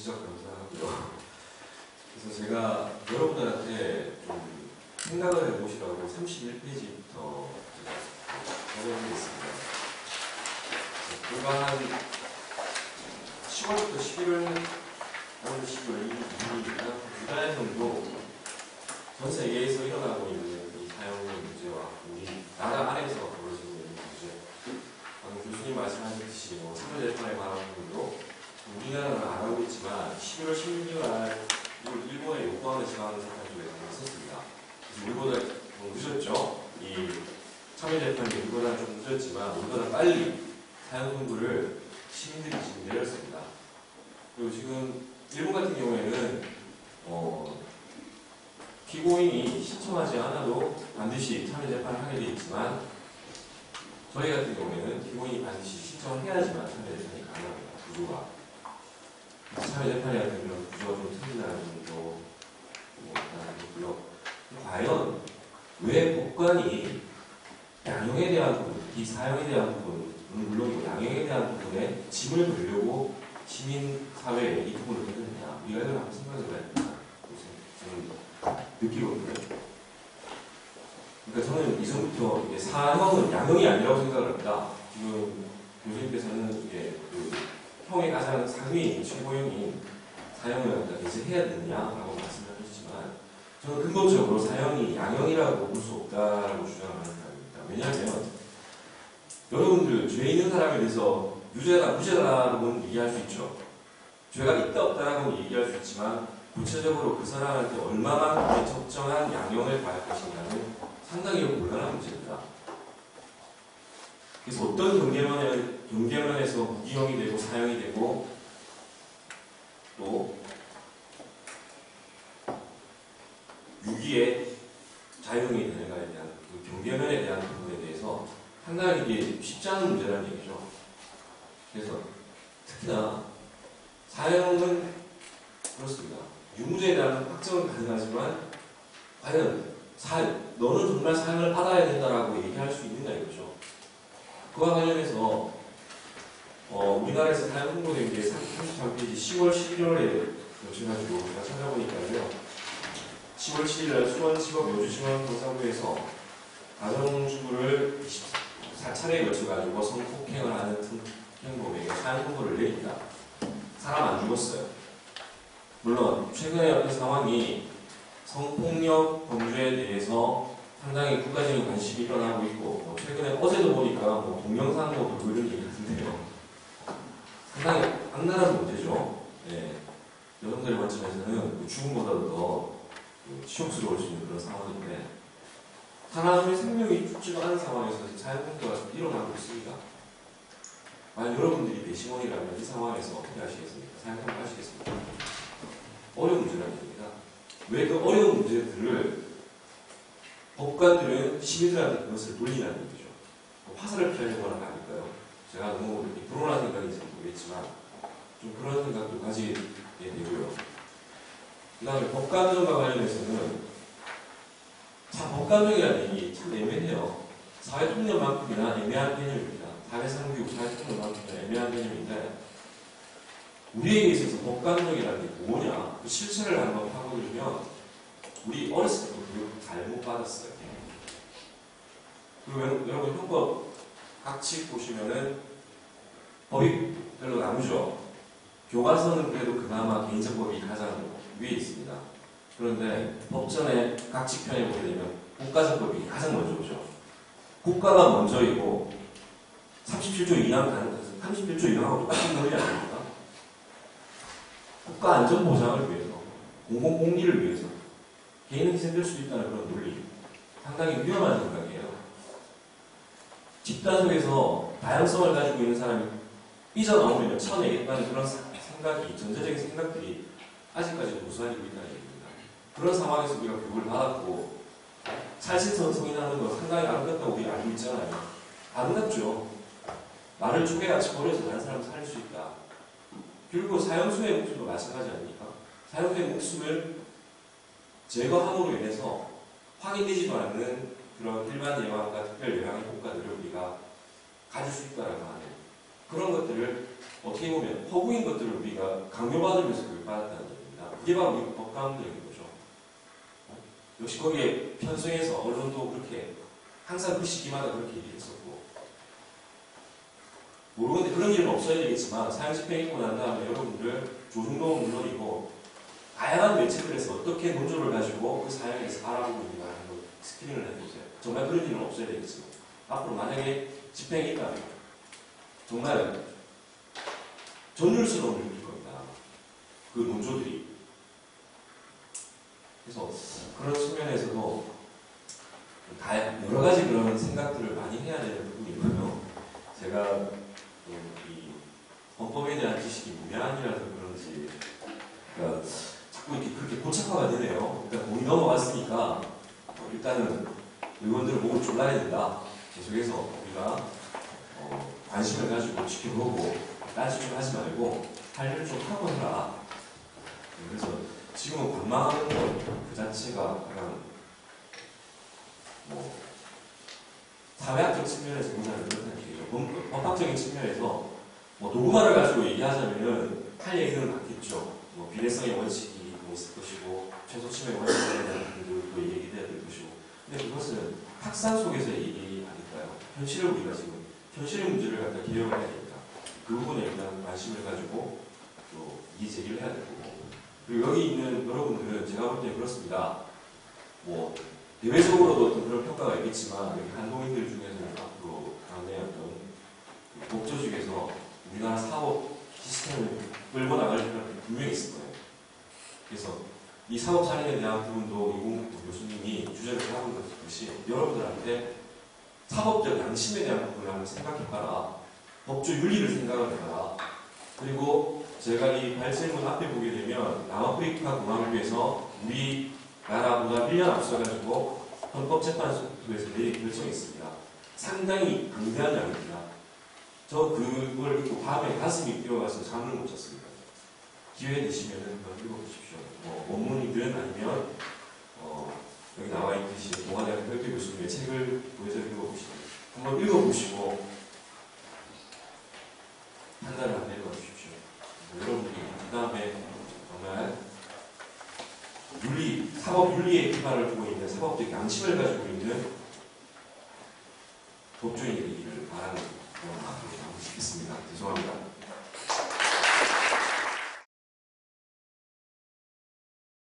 지적 감사하고요. 그래서 제가 여러분들한테 좀 생각을 해보시라고 31페이지부터 적어놓은 게 있습니다. 불과 한 10월부터 11월, 10월 이미 두 달 정도 전 세계에서 일어나고 있는 이 사용의 문제와 우리 나라 안에서 벌어지고 있는 문제, 방금 교수님 말씀하셨듯이 사회재판에 관한 부분도 우리나라는 안 하고 있지만 11월 16일 날 일본의 요코하마 지방재판소에 있었습니다. 그래서 우리보다 좀 늦었죠. 이 참여재판이 우리보다 좀 늦었지만 우리보다 빨리 사형 선고를 시민들이 지금 내렸습니다. 그리고 지금 일본 같은 경우에는 피고인이 신청하지 않아도 반드시 참여재판을 하게 되어 있지만 저희 같은 경우에는 피고인이 반드시 신청을 해야지만 참여재판이 가능합니다. 구조가. 참여재판이라는 그런 구조가 좀 틀린다는 점도 있고요. 과연 왜 법관이 양형에 대한 부분, 이 사형에 대한 부분은 물론이고 양형에 대한 부분에 짐을 걸려고 시민사회에 이 부분을 했느냐, 우리가 이걸 한번 생각해 봐야 된다. 저는 느끼거든요. 그러니까 저는 이전부터 사형은 양형이 아니라고 생각을 합니다. 지금 교수님께서는 이게 그 형의 가장 상위인 최고형인 사형을 개시해야 되느냐라고 말씀을 하셨지만 저는 근본적으로 사형이 양형이라고 볼 수 없다라고 주장하는 사람입니다. 왜냐하면 여러분들 죄 있는 사람에 대해서 유죄다 무죄다라고는 얘기할 수 있죠. 죄가 있다 없다라고는 얘기할 수 있지만 구체적으로 그 사람한테 얼마만큼의 적정한 양형을 받을 것인가는 상당히 곤란한 문제입니다. 그래서 어떤 경계면에서 무기형이 되고 사형이 되고 또 유기의 자유형이 되는가에 대한 그 경계면에 대한 부분에 대해서 상당히 이게 쉽지 않은 문제라는 얘기죠. 그래서 특히나 사형은 그렇습니다. 유무죄에 대한 확정은 가능하지만 과연 너는 정말 사형을 받아야 된다라고 얘기할 수 있는가 이거죠. 그와 관련해서 우리나라에서 사형 홍보된 게 33페이지 10월 11월에 여쭤가지고 제가 찾아보니까요. 10월 7일 수원지법 여주지원 경상부에서 가정주부를 24차례에 걸쳐가지고 성폭행을 하는 행범에게 사형 선고를 내립니다. 사람 안 죽었어요. 물론 최근에 어떤 상황이 성폭력 범죄에 대해서 상당히 국가적인 관심이 일어나고 있고 최근에 어제도 보니까 동영상도 돌고 이런 얘기 같은데요. 상당히 악랄한 문제죠. 네. 여성들의 관점에서는 죽음보다도 더 치욕스러울 수 있는 그런 상황인데 사람의 생명이 죽지도 않은 상황에서 사형선고가 일어나고 있습니다. 만약 여러분들이 배심원이라면 이 상황에서 어떻게 하시겠습니까? 사형선고 하시겠습니까? 어려운 문제라는 얘기입니다. 왜 그 어려운 문제들을 법관들은 시민들한테 그것을 돌리라는 얘기죠. 화살을 피하려고 하는 거 아닐까요? 제가 너무 불온한 생각인지 모르겠지만 좀 그런 생각도 가지게 되고요. 그 다음에 법관정과 관련해서는 참 법관정이라는 얘기 참 애매해요. 사회통념만큼이나 애매한 개념입니다. 사회상규, 사회통념만큼이나 애매한 개념인데 우리에게 있어서 법관정이라는 게 뭐냐? 그 실체를 한번 파고들면 우리 어렸을 때부터 교육 잘못 받았어요. 그리고 여러분 형법 각칙 보시면은 법이 별로 나누죠. 교과서는 그래도 그나마 개인정법이 가장 위에 있습니다. 그런데 법전의 각칙편에 보게 되면 국가정법이 가장 먼저 오죠. 국가가 먼저이고 37조 2항하고 똑같은 논리 아닙니까? 국가 안전 보장을 위해서, 공공공리를 위해서 개인은 희생될 수 있다는 그런 논리. 상당히 위험한 생각이에요. 집단 속에서 다양성을 가지고 있는 사람이 삐져나오면 쳐내겠다는 그런 생각이, 전제적인 생각들이 아직까지 고수하고 있다는 얘기입니다. 그런 상황에서 우리가 교육을 받았고, 찰신성성인하는 거 상당히 아름답다고 우리가 알고 있잖아요. 아름답죠. 말을 쪼개같이 버려서 다른 사람을 살릴 수 있다. 그리고 사형수의 목숨도 마찬가지 아닙니까? 사형수의 목숨을 제거함으로 인해서 확인되지도 않는 그런 일반 예방과 특별 예방의 효과들을 우리가 가질 수 있다라고 하는 그런 것들을 어떻게 보면 허구인 것들을 우리가 강요받으면서 그걸 받았다는 얘기입니다. 그게 바로 우리 법강론적인 거죠. 역시 거기에 편성해서 언론도 그렇게 항상 그 시기마다 그렇게 얘기했었고, 모르는데 그런 일은 없어야 되겠지만 사형 집행 있고 난 다음에 여러분들 조중동은 물론이고 다양한 매체들에서 어떻게 논조를 가지고 그 사형에서 알아보고 있는가 하는 걸 스크린을 해보세요. 정말 그런 일은 없어야 되겠지만 앞으로 만약에 집행이 있다면 정말 전율스러움을 느낄 겁니다. 그 논조들이. 그래서 그런 측면에서도 여러 가지 그런 생각들을 많이 해야 되는 부분이 있고요. 제가 이 헌법에 대한 지식이 무한이라서 그런지 그러니까 자꾸 이렇게 그렇게 고착화가 되네요. 일단 공이 넘어갔으니까 일단은 의원들은 목을 졸라야 된다. 계속해서 우리가 관심을 가지고 지켜보고 따지고 하지 말고 할 일을 좀 하고 해라. 그래서 지금은 관망하는 것 그 자체가 약간 사회학적 측면에서 보자면 그렇다는 얘기죠. 법학적인 측면에서 도구만을 가지고 얘기하자면은 할 얘기는 많겠죠. 비례성의 원칙이 있을 것이고 최소 침해 원칙에 대한 부분들도 얘기돼야 될 것이고. 근데 그것은 학산 속에서의 얘기 아닐까요? 현실을 우리가 지금 현실의 문제를 갖다 개혁을 해야 되니까 그 부분에 일단 관심을 가지고 또 이의 제기를 해야 될 거고. 그리고 여기 있는 여러분들은 제가 볼 때 그렇습니다. 대외적으로도 어떤 그런 평가가 있겠지만 여기 한국인들 중에서는 앞으로 당내 어떤 독재주의에서 우리나라 사업 시스템을 끌고 나갈 필요는 분명히 있을 거예요. 그래서 이 사업 살인에 대한 부분도 이공국 교수님이 주제를 하고 있듯이 여러분들한테 사법적 양심에 대한 부분을 한번 생각해봐라. 법조 윤리를 생각을 해봐라. 그리고 제가 이 발제문 앞에 보게 되면 남아프리카 공화국을 위해서 우리나라보다 1년 앞서가지고 헌법재판소에서 내린 결정이 있습니다. 상당히 강대한 양입니다. 저 그걸 읽고 밤에 가슴이 뛰어가서 잠을 못 잤습니다. 기회 되시면 한번 읽어보십시오. 원문이든 아니면 여기 나와 있듯이 동아대학 혈교 교수님의 책을 보여서 읽어보시고 한번 읽어보시고 판단을 한번 해봐주십시오. 여러분들이 그 다음에 정말 사법 윤리의 기반을 두고 있는 사법적 양심을 가지고 있는 법조인이 되기를 바라는 그런 마음으로 하고 싶겠습니다. 죄송합니다.